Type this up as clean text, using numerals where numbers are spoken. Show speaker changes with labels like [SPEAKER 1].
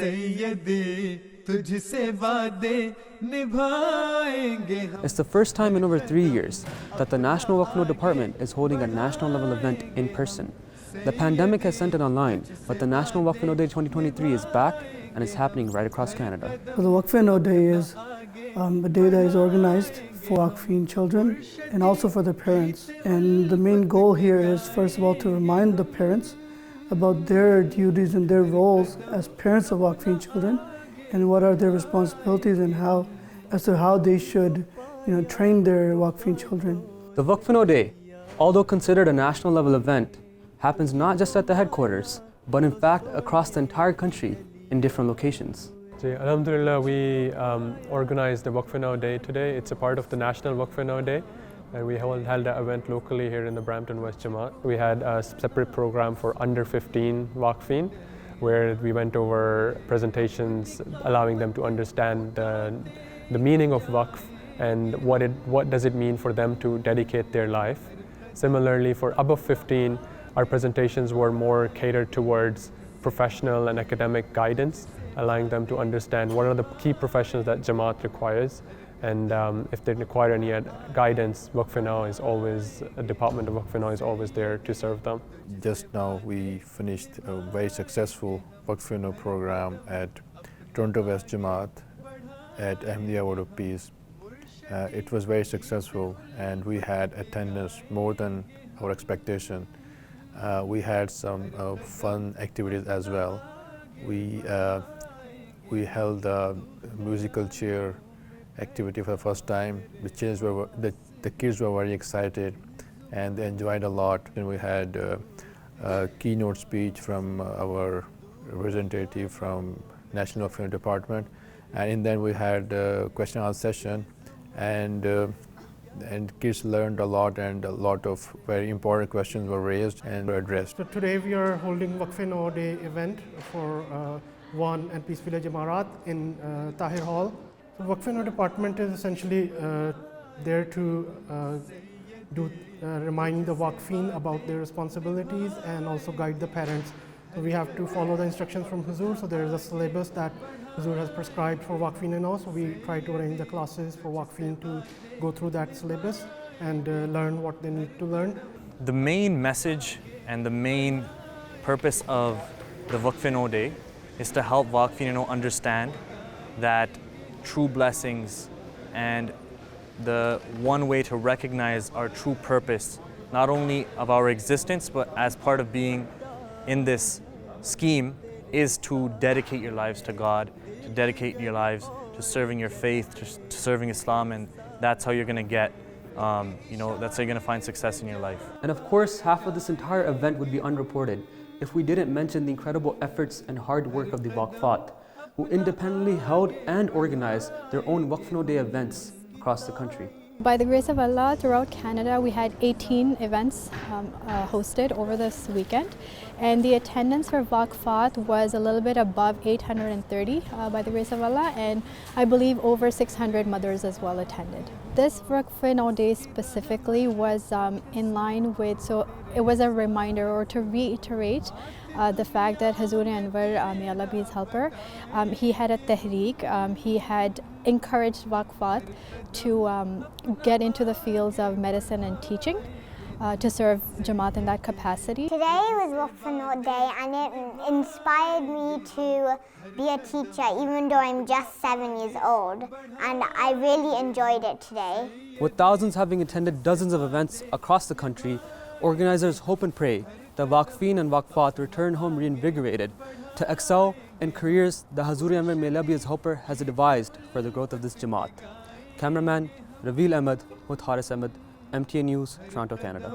[SPEAKER 1] It's the first time in over 3 years that the National Waqf-e-Nau Department is holding a national level event in person. The pandemic has sent it online, but the National Waqf-e-Nau Day 2023 is back and is happening right across Canada.
[SPEAKER 2] So the Waqf-e-Nau Day is a day that is organized for Waqifeen children and also for their parents. And the main goal here is, first of all, to remind the parents about their duties and their roles as parents of Waqifeen children and what are their responsibilities and as to how they should train their Waqifeen children.
[SPEAKER 1] The Waqf-e-Nau Day, although considered a national level event, happens not just at the headquarters, but in fact across the entire country in different locations.
[SPEAKER 3] Alhamdulillah, we organized the Waqf-e-Nau Day today. It's a part of the National Waqf-e-Nau Day, and we held an event locally here in the Brampton West Jama'at. We had a separate program for under 15 Waqifeen, where we went over presentations allowing them to understand the meaning of Waqf and what does it mean for them to dedicate their life. Similarly, for above 15, our presentations were more catered towards professional and academic guidance, allowing them to understand what are the key professions that Jama'at requires, and if they require any guidance, Waqf-e-Nau is always, a department of Waqf-e-Nau is always there to serve them.
[SPEAKER 4] Just now we finished a very successful Waqf-e-Nau program at Toronto West Jama'at at Ahmadiyya Word of Peace. It was very successful and we had attendance more than our expectation. We had some fun activities as well. We held a musical chair activity for the first time. The kids were very excited and they enjoyed a lot. And we had a keynote speech from our representative from National Waqf-e-Nau Department, and then we had a question and answer session, and kids learned a lot, and a lot of very important questions were raised and were addressed.
[SPEAKER 5] So today we are holding Waqf-e-Nau Day event for One and Peace Village Jama'at in Tahir Hall. So Waqf-e-Nau department is essentially there to remind the Waqifeen about their responsibilities and also guide the parents. So we have to follow the instructions from Huzur. So there is a syllabus that Huzur has prescribed for Waqifeen. So we try to arrange the classes for Waqifeen to go through that syllabus and learn what they need to learn.
[SPEAKER 6] The main message and the main purpose of the Waqf-e-Nau Day is to help Waqifeen understand that true blessings and the one way to recognize our true purpose, not only of our existence, but as part of being in this scheme, is to dedicate your lives to God, to dedicate your lives to serving your faith, to serving Islam, and that's how you're going to get, that's how you're going to find success in your life.
[SPEAKER 1] And of course, half of this entire event would be unreported if we didn't mention the incredible efforts and hard work of the Waqfat, who independently held and organized their own Waqf-e-Nau Day events across the country.
[SPEAKER 7] By the grace of Allah, throughout Canada, we had 18 events hosted over this weekend, and the attendance for Waqfat was a little bit above 830 by the grace of Allah, and I believe over 600 mothers as well attended. This Waqf-e-Nau Day specifically was in line with, so it was a reminder or to reiterate the fact that Hazur Anwar, may Allah be his helper, he had a tahreek, he had encouraged Waqfat to get into the fields of medicine and teaching to serve Jama'at in that capacity.
[SPEAKER 8] Today was Waqf-e-Nau Day and it inspired me to be a teacher even though I'm just 7 years old, and I really enjoyed it today.
[SPEAKER 1] With thousands having attended dozens of events across the country, organizers hope and pray that Waqifeen and Waqfat return home reinvigorated to excel in careers that Hazur Anwar, may Allah be his helper, has devised for the growth of this Jama'at. Cameraman Raveel Ahmed with Haris Ahmed, MTN News, Toronto, Canada.